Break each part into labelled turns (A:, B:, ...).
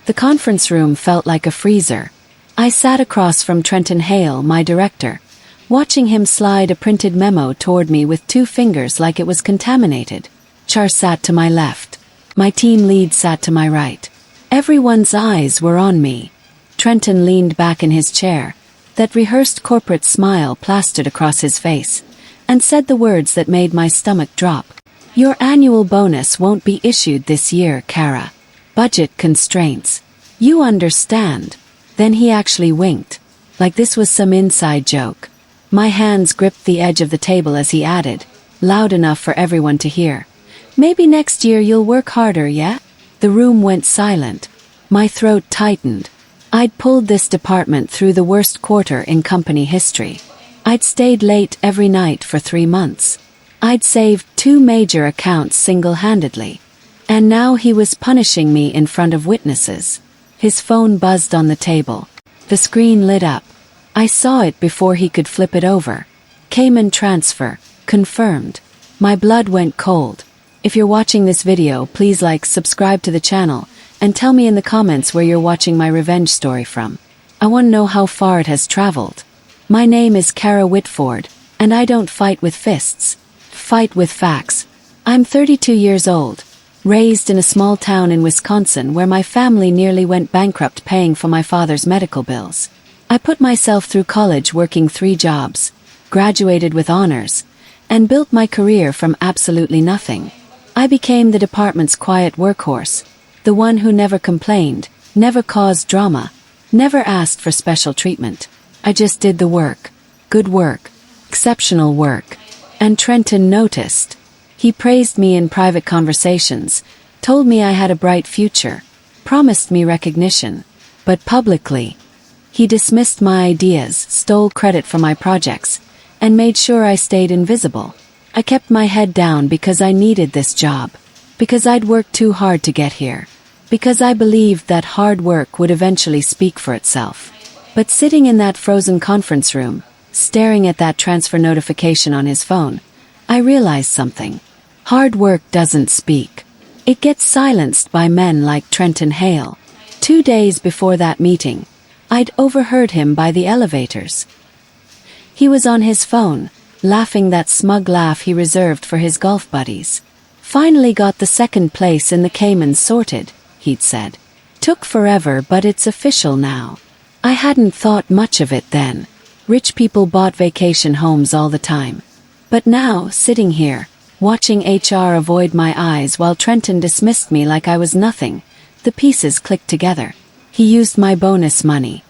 A: The conference room felt like a freezer. I sat across from Trenton Hale, my director, watching him slide a printed memo toward me with 2 fingers like it was contaminated. Char sat to my left. My team lead sat to my right. Everyone's eyes were on me. Trenton leaned back in his chair, that rehearsed corporate smile plastered across his face, and said the words that made my stomach drop. "Your annual bonus won't be issued this year, Kara. Budget constraints. You understand." Then he actually winked, like this was some inside joke. My hands gripped the edge of the table as he added, loud enough for everyone to hear, "Maybe next year you'll work harder, yeah?" The room went silent. My throat tightened. I'd pulled this department through the worst quarter in company history. I'd stayed late every night for 3 months. I'd saved 2 major accounts single-handedly. And now he was punishing me in front of witnesses. His phone buzzed on the table. The screen lit up. I saw it before he could flip it over. Cayman transfer, confirmed. My blood went cold. If you're watching this video, please like, subscribe to the channel, and tell me in the comments where you're watching my revenge story from. I want to know how far it has traveled. My name is Kara Whitford, and I don't fight with fists. Fight with facts. I'm 32 years old, raised in a small town in Wisconsin where my family nearly went bankrupt paying for my father's medical bills. I put myself through college working 3 jobs, graduated with honors, and built my career from absolutely nothing. I became the department's quiet workhorse, the one who never complained, never caused drama, never asked for special treatment. I just did the work. Good work. Exceptional work. And Trenton noticed. He praised me in private conversations, told me I had a bright future, promised me recognition. But publicly, he dismissed my ideas, stole credit for my projects, and made sure I stayed invisible. I kept my head down because I needed this job, because I'd worked too hard to get here, because I believed that hard work would eventually speak for itself. But sitting in that frozen conference room, staring at that transfer notification on his phone, I realized something. Hard work doesn't speak. It gets silenced by men like Trenton Hale. 2 days before that meeting, I'd overheard him by the elevators. He was on his phone, laughing that smug laugh he reserved for his golf buddies. "Finally got the 2nd place in the Caymans sorted," he'd said. "Took forever, but it's official now." I hadn't thought much of it then. Rich people bought vacation homes all the time. But now, sitting here, watching HR avoid my eyes while Trenton dismissed me like I was nothing, the pieces clicked together. He used my bonus money.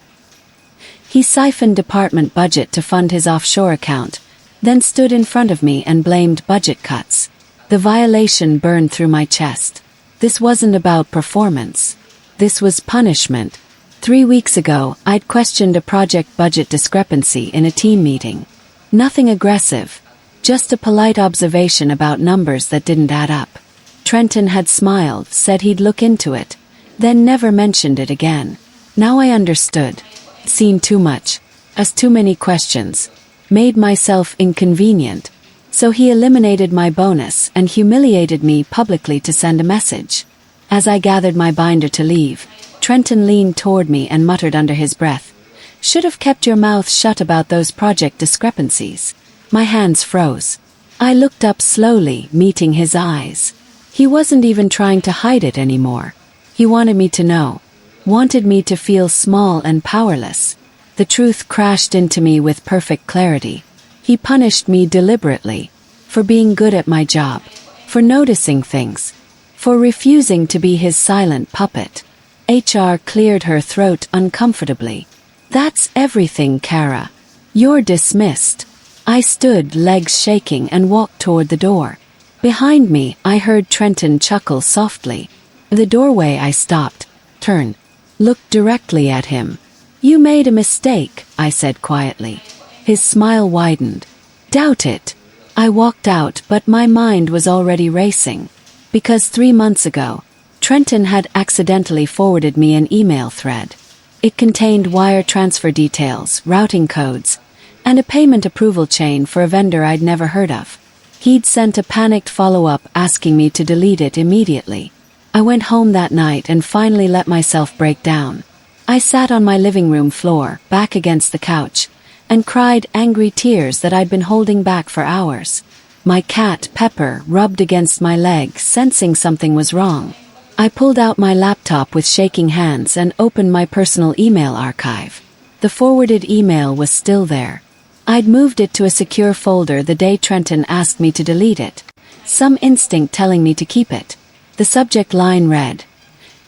A: He siphoned department budget to fund his offshore account, then stood in front of me and blamed budget cuts. The violation burned through my chest. This wasn't about performance. This was punishment. 3 weeks ago, I'd questioned a project budget discrepancy in a team meeting. Nothing aggressive, just a polite observation about numbers that didn't add up. Trenton had smiled, said he'd look into it, then never mentioned it again. Now I understood. Seen too much. Asked too many questions. Made myself inconvenient. So he eliminated my bonus and humiliated me publicly to send a message. As I gathered my binder to leave, Trenton leaned toward me and muttered under his breath, "Should have kept your mouth shut about those project discrepancies." My hands froze. I looked up slowly, meeting his eyes. He wasn't even trying to hide it anymore. He wanted me to know. Wanted me to feel small and powerless. The truth crashed into me with perfect clarity. He punished me deliberately. For being good at my job. For noticing things. For refusing to be his silent puppet. HR cleared her throat uncomfortably. "That's everything, Kara. You're dismissed." I stood, legs shaking, and walked toward the door. Behind me, I heard Trenton chuckle softly. In the doorway I stopped, turned, looked directly at him. "You made a mistake," I said quietly. His smile widened. "Doubt it." I walked out, but my mind was already racing. Because 3 months ago, Trenton had accidentally forwarded me an email thread. It contained wire transfer details, routing codes, and a payment approval chain for a vendor I'd never heard of. He'd sent a panicked follow-up asking me to delete it immediately. I went home that night and finally let myself break down. I sat on my living room floor, back against the couch, and cried angry tears that I'd been holding back for hours. My cat, Pepper, rubbed against my leg, sensing something was wrong. I pulled out my laptop with shaking hands and opened my personal email archive. The forwarded email was still there. I'd moved it to a secure folder the day Trenton asked me to delete it, some instinct telling me to keep it. The subject line read,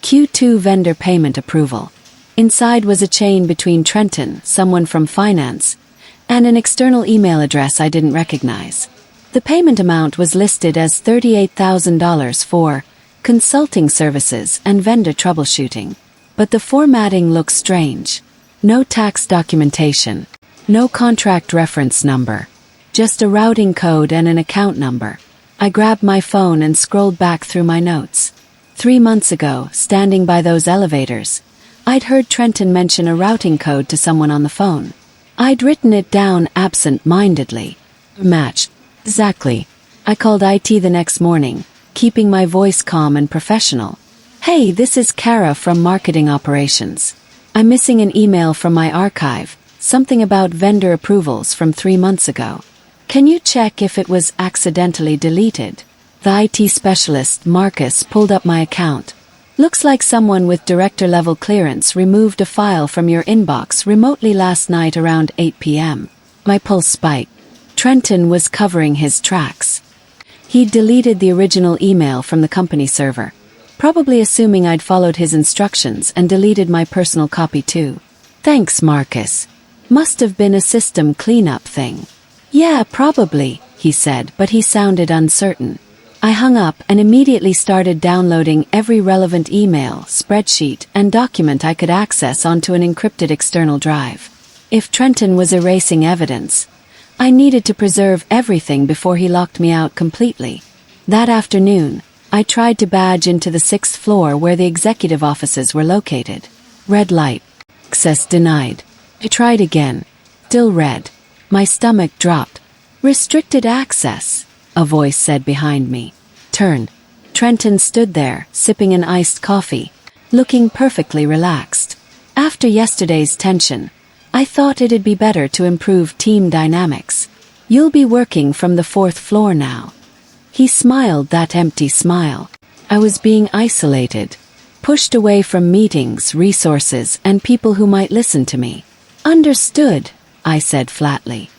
A: Q2 vendor payment approval. Inside was a chain between Trenton, someone from finance, and an external email address I didn't recognize. The payment amount was listed as $38,000 for consulting services and vendor troubleshooting. But the formatting looked strange. No tax documentation. No contract reference number. Just a routing code and an account number. I grabbed my phone and scrolled back through my notes. 3 months ago, standing by those elevators, I'd heard Trenton mention a routing code to someone on the phone. I'd written it down absent-mindedly. Matched. Exactly. I called IT the next morning, keeping my voice calm and professional. Hey, this is Kara from Marketing Operations. I'm missing an email from my archive, something about vendor approvals from 3 months ago. Can you check if it was accidentally deleted? The IT specialist, Marcus, pulled up my account. Looks like someone with director-level clearance removed a file from your inbox remotely last night around 8 p.m. My pulse spiked. Trenton was covering his tracks. He'd deleted the original email from the company server, probably assuming I'd followed his instructions and deleted my personal copy too. Thanks, Marcus. Must have been a system cleanup thing. Yeah, probably, he said, but he sounded uncertain. I hung up and immediately started downloading every relevant email, spreadsheet, and document I could access onto an encrypted external drive. If Trenton was erasing evidence, I needed to preserve everything before he locked me out completely. That afternoon, I tried to badge into the 6th floor where the executive offices were located. Red light. Access denied. I tried again. Still red. My stomach dropped. Restricted access, a voice said behind me. Turn. Trenton stood there, sipping an iced coffee, looking perfectly relaxed. After yesterday's tension, I thought it'd be better to improve team dynamics. You'll be working from the 4th floor now. He smiled that empty smile. I was being isolated, pushed away from meetings, resources, and people who might listen to me. Understood, I said flatly.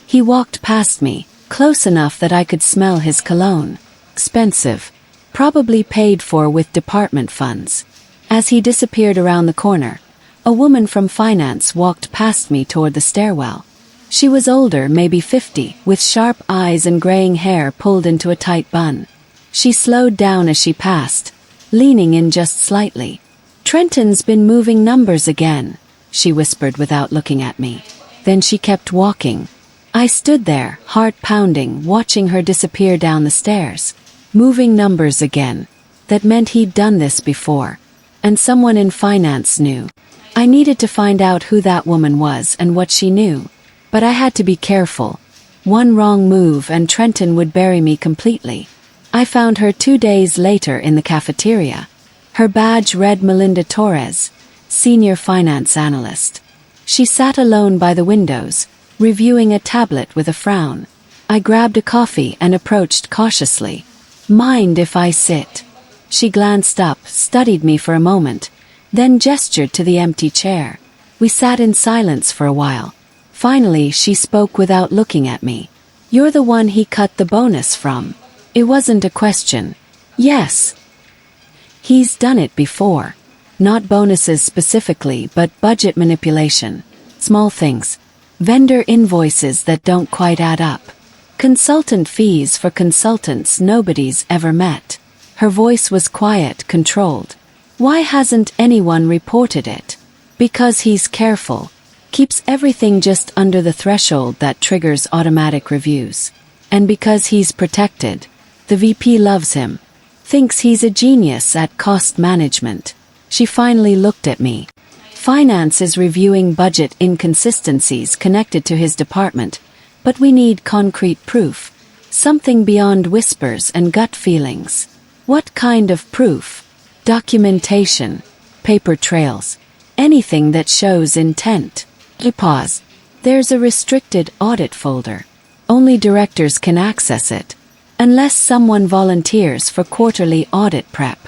A: He walked past me, close enough that I could smell his cologne. Expensive. Probably paid for with department funds. As he disappeared around the corner, a woman from finance walked past me toward the stairwell. She was older, maybe 50, with sharp eyes and graying hair pulled into a tight bun. She slowed down as she passed, leaning in just slightly. Trenton's been moving numbers again, she whispered without looking at me. Then she kept walking. I stood there, heart pounding, watching her disappear down the stairs. Moving numbers again. That meant he'd done this before. And someone in finance knew. I needed to find out who that woman was and what she knew. But I had to be careful. One wrong move and Trenton would bury me completely. I found her 2 days later in the cafeteria. Her badge read Melinda Torres, Senior Finance Analyst. She sat alone by the windows, reviewing a tablet with a frown. I grabbed a coffee and approached cautiously. Mind if I sit? She glanced up, studied me for a moment, then gestured to the empty chair. We sat in silence for a while. Finally, she spoke without looking at me. You're the one he cut the bonus from. It wasn't a question. Yes. He's done it before. Not bonuses specifically, but budget manipulation. Small things. Vendor invoices that don't quite add up. Consultant fees for consultants nobody's ever met. Her voice was quiet, controlled. Why hasn't anyone reported it? Because he's careful. Keeps everything just under the threshold that triggers automatic reviews. And because he's protected. The VP loves him. Thinks he's a genius at cost management. She finally looked at me. Finance is reviewing budget inconsistencies connected to his department, but we need concrete proof. Something beyond whispers and gut feelings. What kind of proof? Documentation, paper trails, anything that shows intent. I pause. There's a restricted audit folder. Only directors can access it, unless someone volunteers for quarterly audit prep.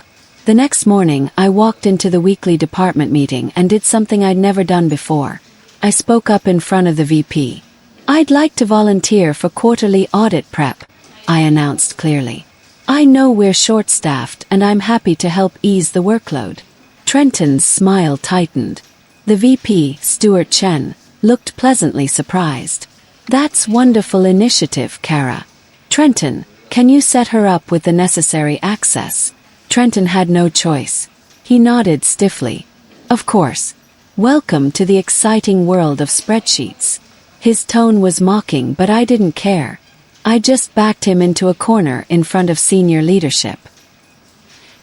A: The next morning, I walked into the weekly department meeting and did something I'd never done before. I spoke up in front of the VP. I'd like to volunteer for quarterly audit prep, I announced clearly. I know we're short-staffed and I'm happy to help ease the workload. Trenton's smile tightened. The VP, Stuart Chen, looked pleasantly surprised. That's wonderful initiative, Kara. Trenton, can you set her up with the necessary access? Trenton had no choice. He nodded stiffly. Of course. Welcome to the exciting world of spreadsheets. His tone was mocking, but I didn't care. I just backed him into a corner in front of senior leadership.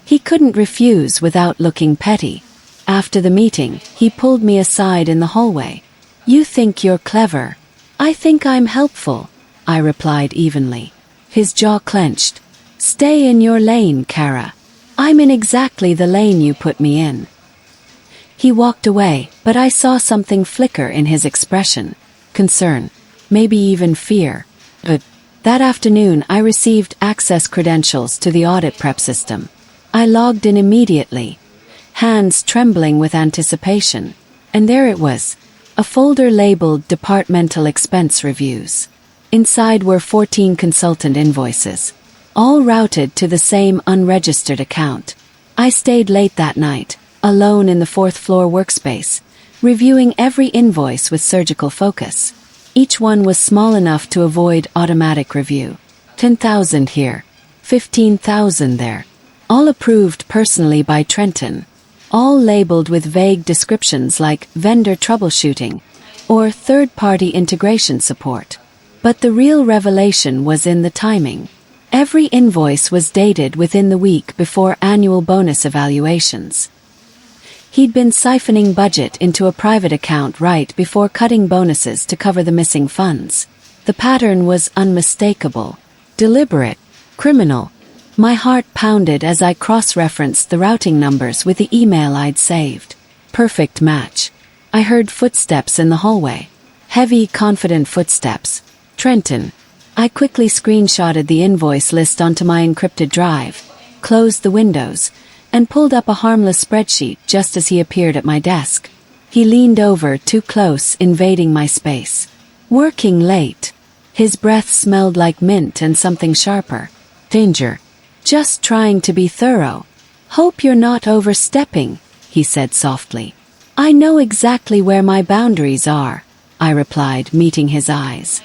A: He couldn't refuse without looking petty. After the meeting, he pulled me aside in the hallway. You think you're clever. I think I'm helpful, I replied evenly. His jaw clenched. Stay in your lane, Kara. I'm in exactly the lane you put me in. He walked away, but I saw something flicker in his expression. Concern. Maybe even fear. But that afternoon I received access credentials to the audit prep system. I logged in immediately, hands trembling with anticipation. And there it was, a folder labeled Departmental Expense Reviews. Inside were 14 consultant invoices, all routed to the same unregistered account. I stayed late that night, alone in the fourth-floor workspace, reviewing every invoice with surgical focus. Each one was small enough to avoid automatic review. 10,000 here, 15,000 there. All approved personally by Trenton. All labeled with vague descriptions like vendor troubleshooting or third-party integration support. But the real revelation was in the timing. Every invoice was dated within the week before annual bonus evaluations. He'd been siphoning budget into a private account right before cutting bonuses to cover the missing funds. The pattern was unmistakable, deliberate, criminal. My heart pounded as I cross-referenced the routing numbers with the email I'd saved. Perfect match. I heard footsteps in the hallway. Heavy, confident footsteps. Trenton. I quickly screenshotted the invoice list onto my encrypted drive, closed the windows, and pulled up a harmless spreadsheet just as he appeared at my desk. He leaned over too close, invading my space. Working late. His breath smelled like mint and something sharper. Danger. Just trying to be thorough. Hope you're not overstepping, he said softly. I know exactly where my boundaries are, I replied, meeting his eyes.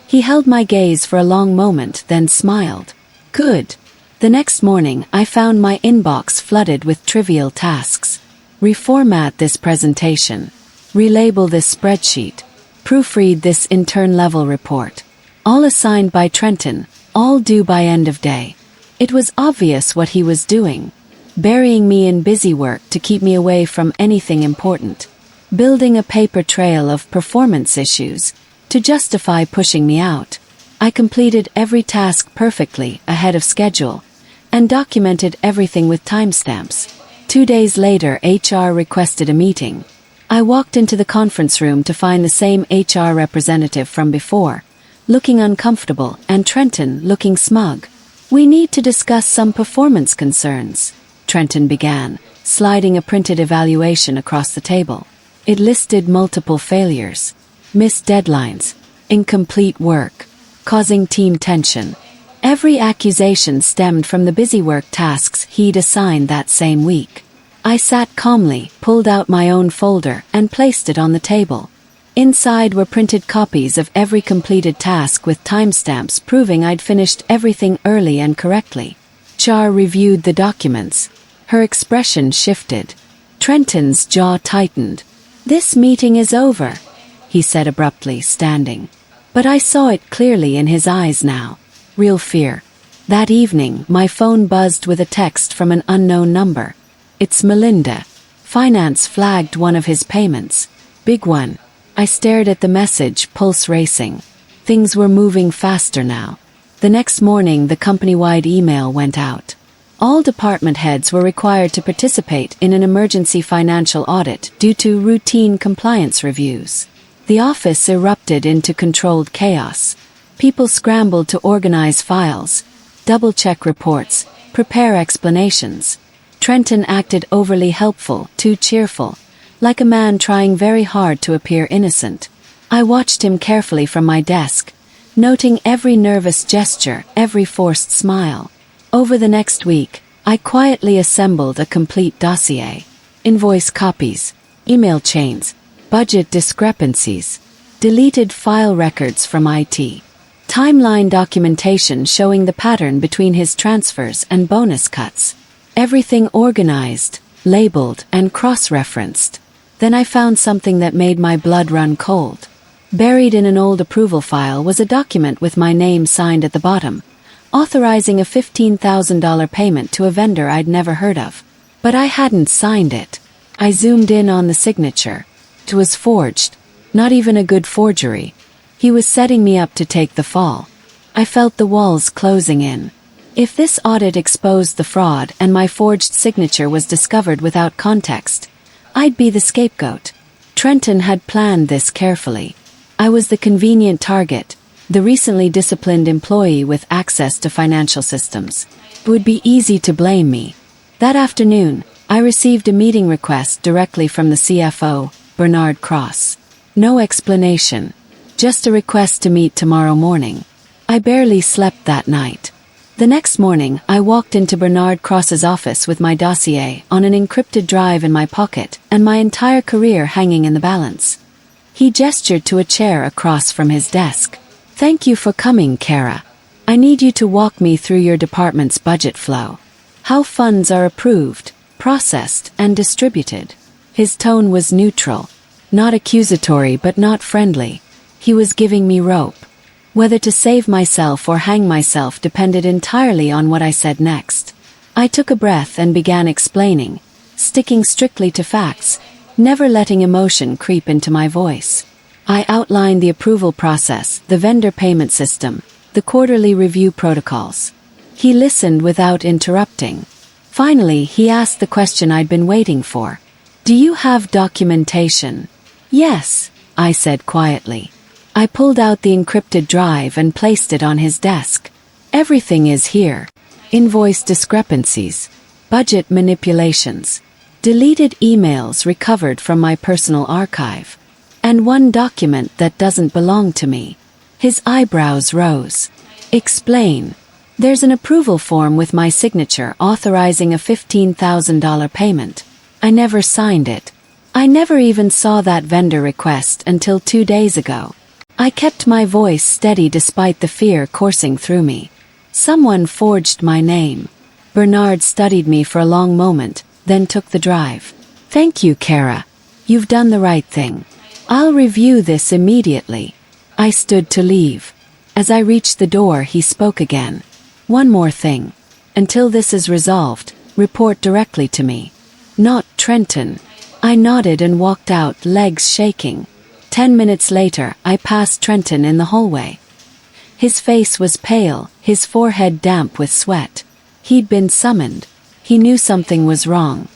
A: He held my gaze for a long moment, then smiled. Good. The next morning, I found my inbox flooded with trivial tasks. Reformat this presentation. Relabel this spreadsheet. Proofread this intern-level report. All assigned by Trenton, all due by end of day. It was obvious what he was doing. Burying me in busy work to keep me away from anything important. Building a paper trail of performance issues to justify pushing me out. I completed every task perfectly ahead of schedule and documented everything with timestamps. 2 days later, HR requested a meeting. I walked into the conference room to find the same HR representative from before, looking uncomfortable, and Trenton looking smug. We need to discuss some performance concerns, Trenton began, sliding a printed evaluation across the table. It listed multiple failures, missed deadlines, incomplete work, causing team tension. Every accusation stemmed from the busy work tasks he'd assigned that same week. I sat calmly, pulled out my own folder, and placed it on the table. Inside were printed copies of every completed task with timestamps proving I'd finished everything early and correctly. Char reviewed the documents. Her expression shifted. Trenton's jaw tightened. This meeting is over, he said abruptly, standing. But I saw it clearly in his eyes now. Real fear. That evening, my phone buzzed with a text from an unknown number. It's Melinda. Finance flagged one of his payments. Big one. I stared at the message, pulse racing. Things were moving faster now. The next morning, the company-wide email went out. All department heads were required to participate in an emergency financial audit due to routine compliance reviews. The office erupted into controlled chaos. People scrambled to organize files, double-check reports, prepare explanations. Trenton acted overly helpful, too cheerful, like a man trying very hard to appear innocent. I watched him carefully from my desk, noting every nervous gesture, every forced smile. Over the next week, I quietly assembled a complete dossier. Invoice copies, email chains, budget discrepancies, deleted file records from IT, timeline documentation showing the pattern between his transfers and bonus cuts. Everything organized, labeled, and cross-referenced. Then I found something that made my blood run cold. Buried in an old approval file was a document with my name signed at the bottom, authorizing a $15,000 payment to a vendor I'd never heard of. But I hadn't signed it. I zoomed in on the signature. It was forged. Not even a good forgery. He was setting me up to take the fall. I felt the walls closing in. If this audit exposed the fraud and my forged signature was discovered without context, I'd be the scapegoat. Trenton had planned this carefully. I was the convenient target, the recently disciplined employee with access to financial systems. It would be easy to blame me. That afternoon, I received a meeting request directly from the CFO, Bernard Cross. No explanation, just a request to meet tomorrow morning. I barely slept that night. The next morning, I walked into Bernard Cross's office with my dossier on an encrypted drive in my pocket and my entire career hanging in the balance. He gestured to a chair across from his desk. "Thank you for coming, Kara. I need you to walk me through your department's budget flow. How funds are approved, processed, and distributed." His tone was neutral, not accusatory but not friendly. He was giving me rope. Whether to save myself or hang myself depended entirely on what I said next. I took a breath and began explaining, sticking strictly to facts, never letting emotion creep into my voice. I outlined the approval process, the vendor payment system, the quarterly review protocols. He listened without interrupting. Finally, he asked the question I'd been waiting for. "Do you have documentation?" "Yes," I said quietly. I pulled out the encrypted drive and placed it on his desk. "Everything is here. Invoice discrepancies, budget manipulations, deleted emails recovered from my personal archive, and one document that doesn't belong to me." His eyebrows rose. "Explain." "There's an approval form with my signature authorizing a $15,000 payment. I never signed it. I never even saw that vendor request until 2 days ago." I kept my voice steady despite the fear coursing through me. "Someone forged my name." Bernard studied me for a long moment, then took the drive. "Thank you, Kara. You've done the right thing. I'll review this immediately." I stood to leave. As I reached the door, he spoke again. "One more thing. Until this is resolved, report directly to me." "Not Trenton." I nodded and walked out, legs shaking. 10 minutes later, I passed Trenton in the hallway. His face was pale, his forehead damp with sweat. He'd been summoned. He knew something was wrong.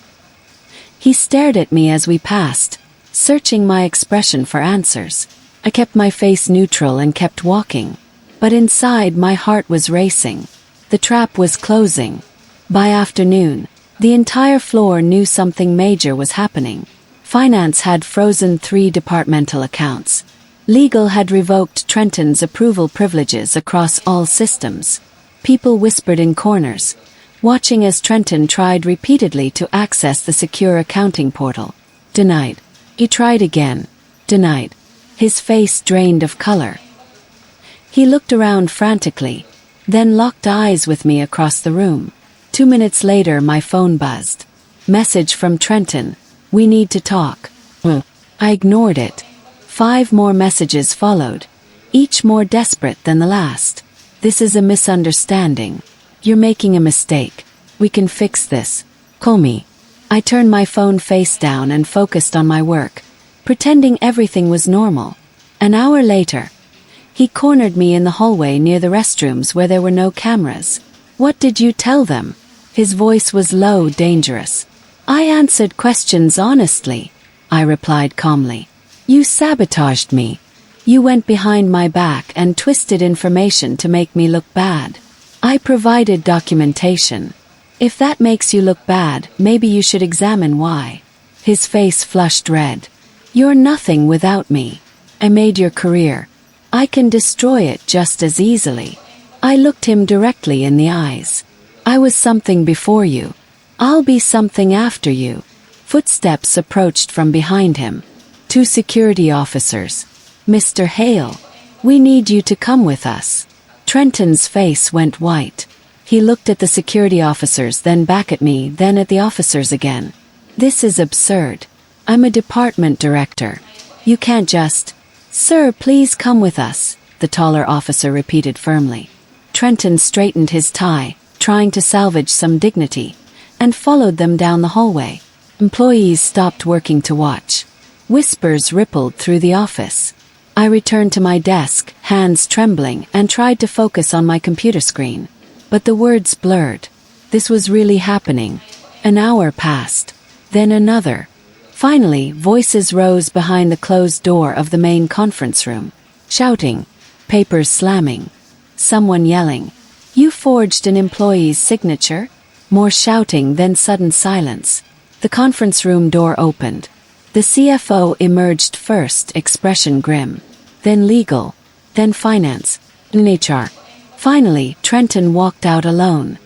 A: He stared at me as we passed, searching my expression for answers. I kept my face neutral and kept walking. But inside, my heart was racing. The trap was closing. By afternoon, the entire floor knew something major was happening. Finance had frozen 3 departmental accounts. Legal had revoked Trenton's approval privileges across all systems. People whispered in corners, watching as Trenton tried repeatedly to access the secure accounting portal. Denied. He tried again. Denied. His face drained of color. He looked around frantically, then locked eyes with me across the room. 2 minutes later, my phone buzzed. Message from Trenton. "We need to talk." I ignored it. 5 more messages followed, each more desperate than the last. "This is a misunderstanding. You're making a mistake. We can fix this. Call me." I turned my phone face down and focused on my work, pretending everything was normal. An hour later, he cornered me in the hallway near the restrooms where there were no cameras. "What did you tell them?" His voice was low, dangerous. I answered questions honestly, I replied calmly. You sabotaged me. You went behind my back and twisted information to make me look bad. I provided documentation. If that makes you look bad, maybe you should examine why. His face flushed red. You're nothing without me. I made your career. I can destroy it just as easily. I looked him directly in the eyes. I was something before you. I'll be something after you. Footsteps approached from behind him. 2 security officers. Mr. Hale, we need you to come with us. Trenton's face went white. He looked at the security officers, then back at me, then at the officers again. This is absurd. I'm a department director. You can't just... Sir, please come with us, the taller officer repeated firmly. Trenton straightened his tie, trying to salvage some dignity, and followed them down the hallway. Employees stopped working to watch. Whispers rippled through the office. I returned to my desk, hands trembling, and tried to focus on my computer screen. But the words blurred. This was really happening. An hour passed. Then another. Finally, voices rose behind the closed door of the main conference room. Shouting. Papers slamming. Someone yelling. You forged an employee's signature? More shouting, then sudden silence. The conference room door opened. The CFO emerged first, expression grim. Then legal. Then finance. Then HR. Finally, Trenton walked out alone.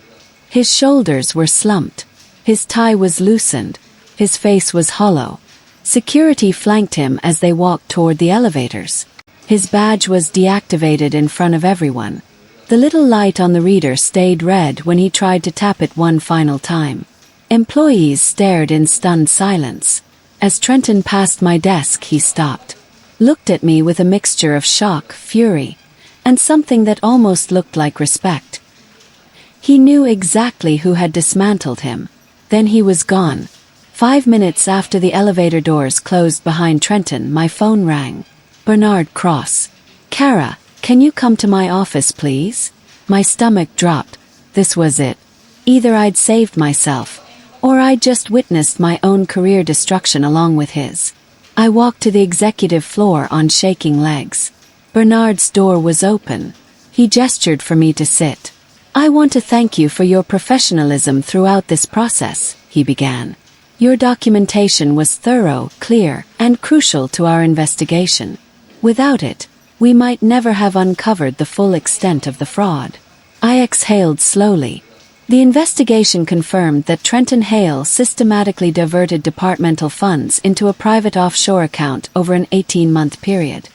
A: His shoulders were slumped. His tie was loosened. His face was hollow. Security flanked him as they walked toward the elevators. His badge was deactivated in front of everyone. The little light on the reader stayed red when he tried to tap it one final time. Employees stared in stunned silence. As Trenton passed my desk, he stopped. Looked at me with a mixture of shock, fury, and something that almost looked like respect. He knew exactly who had dismantled him. Then he was gone. 5 minutes after the elevator doors closed behind Trenton, my phone rang. Bernard Cross. Kara, can you come to my office, please? My stomach dropped. This was it. Either I'd saved myself, or I'd just witnessed my own career destruction along with his. I walked to the executive floor on shaking legs. Bernard's door was open. He gestured for me to sit. I want to thank you for your professionalism throughout this process, he began. Your documentation was thorough, clear, and crucial to our investigation. Without it, we might never have uncovered the full extent of the fraud. I exhaled slowly. The investigation confirmed that Trenton Hale systematically diverted departmental funds into a private offshore account over an 18-month period.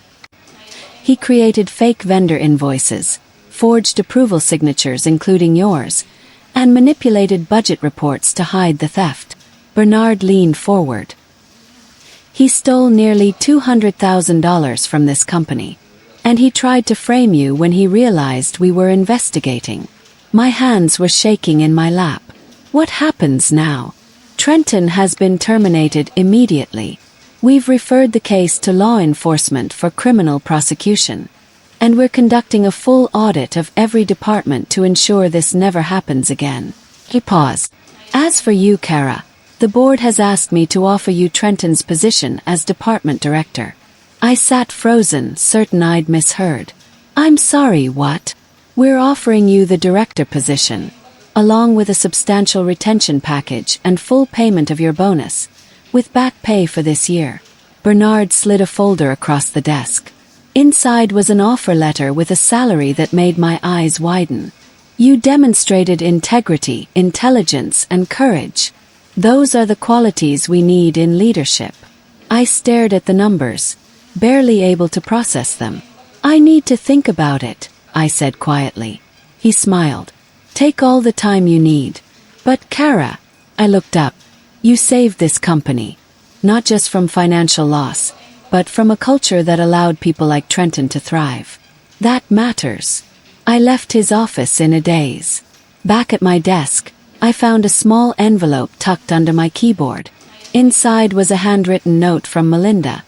A: He created fake vendor invoices, forged approval signatures including yours, and manipulated budget reports to hide the theft. Bernard leaned forward. He stole nearly $200,000 from this company, and he tried to frame you when he realized we were investigating. My hands were shaking in my lap. What happens now? Trenton has been terminated immediately. We've referred the case to law enforcement for criminal prosecution. And we're conducting a full audit of every department to ensure this never happens again. He paused. As for you, Kara, the board has asked me to offer you Trenton's position as department director. I sat frozen, certain I'd misheard. I'm sorry, what? We're offering you the director position, along with a substantial retention package and full payment of your bonus, with back pay for this year. Bernard slid a folder across the desk. Inside was an offer letter with a salary that made my eyes widen. You demonstrated integrity, intelligence, and courage. Those are the qualities we need in leadership. I stared at the numbers, barely able to process them. I need to think about it, I said quietly. He smiled. Take all the time you need. But Kara, I looked up. You saved this company, not just from financial loss, but from a culture that allowed people like Trenton to thrive. That matters. I left his office in a daze. Back at my desk, I found a small envelope tucked under my keyboard. Inside was a handwritten note from Melinda.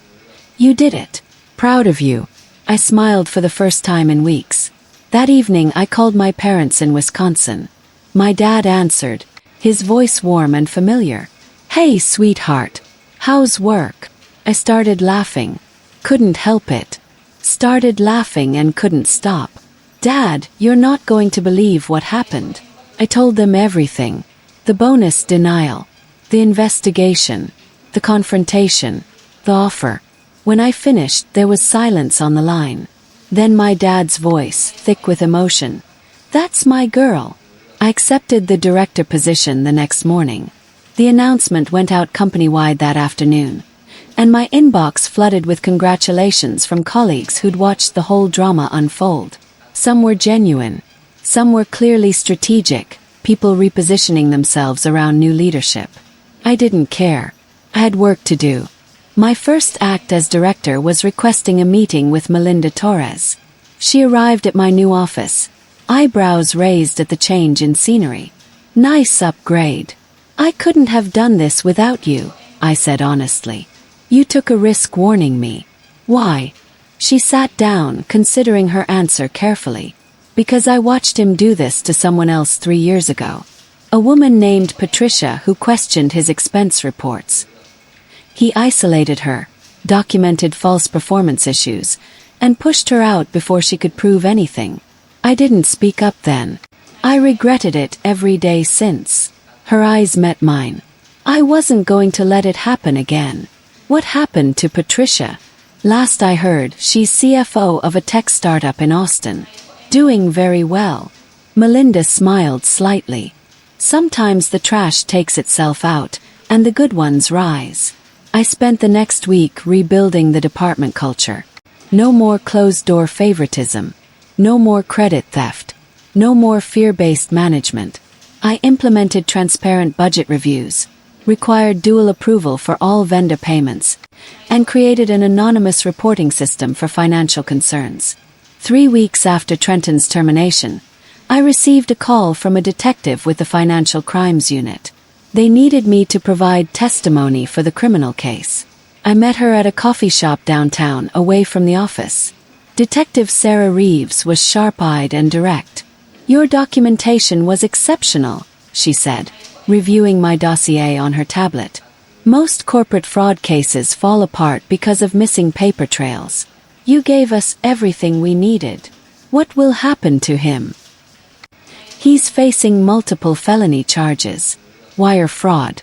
A: You did it. Proud of you. I smiled for the first time in weeks. That evening I called my parents in Wisconsin. My dad answered, his voice warm and familiar. "Hey, sweetheart. How's work?" I started laughing. Couldn't help it. Started laughing and couldn't stop. "Dad, you're not going to believe what happened." I told them everything. The bonus denial. The investigation. The confrontation. The offer. When I finished, there was silence on the line. Then my dad's voice, thick with emotion. "That's my girl." I accepted the director position the next morning. The announcement went out company-wide that afternoon, and my inbox flooded with congratulations from colleagues who'd watched the whole drama unfold. Some were genuine. Some were clearly strategic, people repositioning themselves around new leadership. I didn't care. I had work to do. My first act as director was requesting a meeting with Melinda Torres. She arrived at my new office, eyebrows raised at the change in scenery. "Nice upgrade. I couldn't have done this without you," I said honestly. "You took a risk warning me." "Why?" She sat down, considering her answer carefully. "Because I watched him do this to someone else 3 years ago. A woman named Patricia who questioned his expense reports. He isolated her, documented false performance issues, and pushed her out before she could prove anything. I didn't speak up then. I regretted it every day since." Her eyes met mine. "I wasn't going to let it happen again." "What happened to Patricia?" "Last I heard, she's CFO of a tech startup in Austin. Doing very well." Melinda smiled slightly. "Sometimes the trash takes itself out, and the good ones rise." I spent the next week rebuilding the department culture. No more closed-door favoritism. No more credit theft. No more fear-based management. I implemented transparent budget reviews, required dual approval for all vendor payments, and created an anonymous reporting system for financial concerns. 3 weeks after Trenton's termination, I received a call from a detective with the Financial Crimes Unit. They needed me to provide testimony for the criminal case. I met her at a coffee shop downtown, away from the office. Detective Sarah Reeves was sharp-eyed and direct. "Your documentation was exceptional," she said, reviewing my dossier on her tablet. "Most corporate fraud cases fall apart because of missing paper trails. You gave us everything we needed. What will happen to him?" "He's facing multiple felony charges. Wire fraud,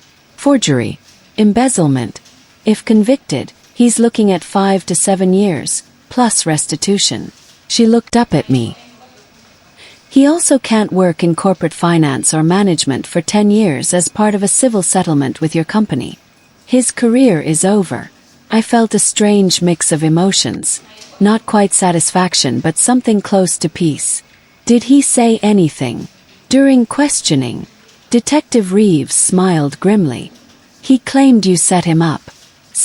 A: forgery, embezzlement. If convicted, he's looking at 5 to 7 years, plus restitution." She looked up at me. "He also can't work in corporate finance or management for 10 years as part of a civil settlement with your company. His career is over." I felt a strange mix of emotions. Not quite satisfaction, but something close to peace. "Did he say anything?" During questioning, Detective Reeves smiled grimly. "He claimed you set him up.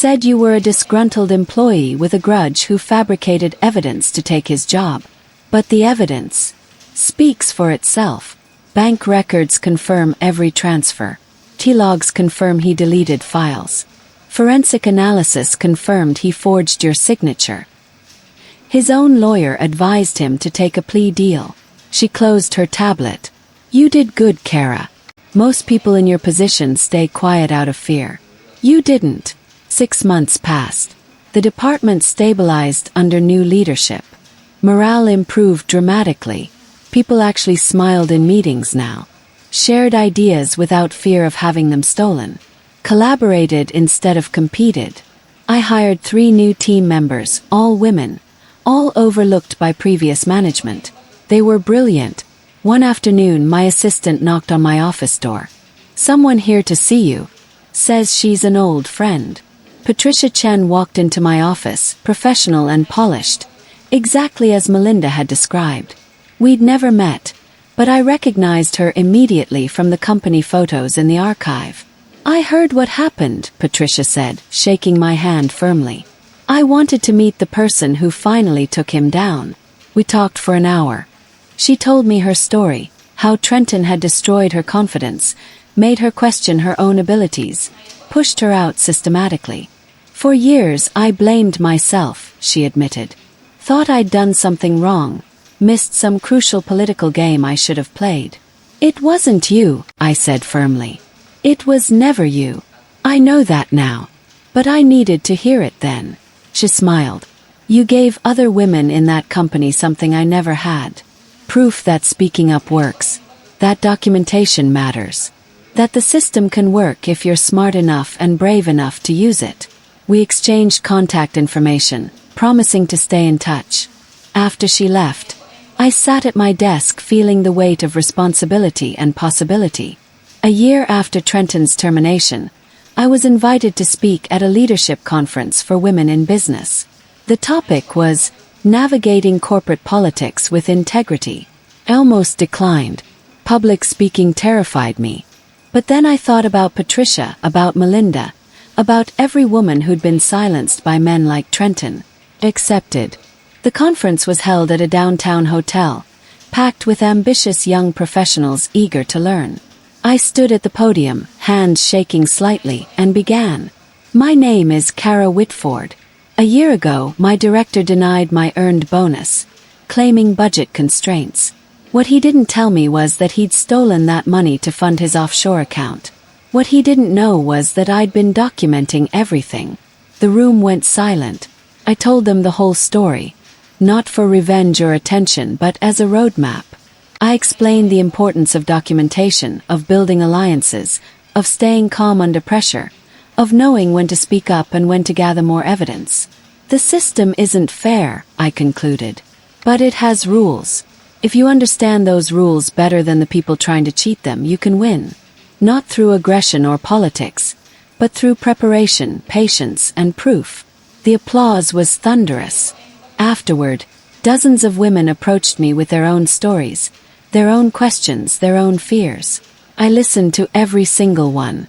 A: Said you were a disgruntled employee with a grudge who fabricated evidence to take his job. But the evidence speaks for itself. Bank records confirm every transfer. T-logs confirm he deleted files. Forensic analysis confirmed he forged your signature. His own lawyer advised him to take a plea deal." She closed her tablet. "You did good, Kara. Most people in your position stay quiet out of fear. You didn't." 6 months passed. The department stabilized under new leadership. Morale improved dramatically. People actually smiled in meetings now. Shared ideas without fear of having them stolen. Collaborated instead of competed. I hired 3 new team members, all women, all overlooked by previous management. They were brilliant. One afternoon, my assistant knocked on my office door. "Someone here to see you. Says she's an old friend." Patricia Chen walked into my office, professional and polished, exactly as Melinda had described. We'd never met, but I recognized her immediately from the company photos in the archive. "I heard what happened," Patricia said, shaking my hand firmly. "I wanted to meet the person who finally took him down." We talked for an hour. She told me her story, how Trenton had destroyed her confidence, made her question her own abilities, pushed her out systematically. "For years I blamed myself," she admitted. "Thought I'd done something wrong, missed some crucial political game I should have played. It wasn't you, I said firmly. It was never you. I know that now. But I needed to hear it then. She smiled. You gave other women in that company something I never had. Proof that speaking up works. That documentation matters. That the system can work if you're smart enough and brave enough to use it. We exchanged contact information, promising to stay in touch. After she left, I sat at my desk feeling the weight of responsibility and possibility. A year after Trenton's termination, I was invited to speak at a leadership conference for women in business. The topic was navigating corporate politics with integrity. I almost declined. Public speaking terrified me. But then I thought about Patricia, about Melinda, about every woman who'd been silenced by men like Trenton. Accepted. The conference was held at a downtown hotel, packed with ambitious young professionals eager to learn. I stood at the podium, hands shaking slightly, and began. My name is Kara Whitford. A year ago, my director denied my earned bonus, claiming budget constraints. What he didn't tell me was that he'd stolen that money to fund his offshore account. What he didn't know was that I'd been documenting everything. The room went silent. I told them the whole story, not for revenge or attention but as a roadmap. I explained the importance of documentation, of building alliances, of staying calm under pressure, of knowing when to speak up and when to gather more evidence. The system isn't fair, I concluded. But it has rules. If you understand those rules better than the people trying to cheat them, you can win. Not through aggression or politics, but through preparation, patience, and proof. The applause was thunderous. Afterward, dozens of women approached me with their own stories, their own questions, their own fears. I listened to every single one,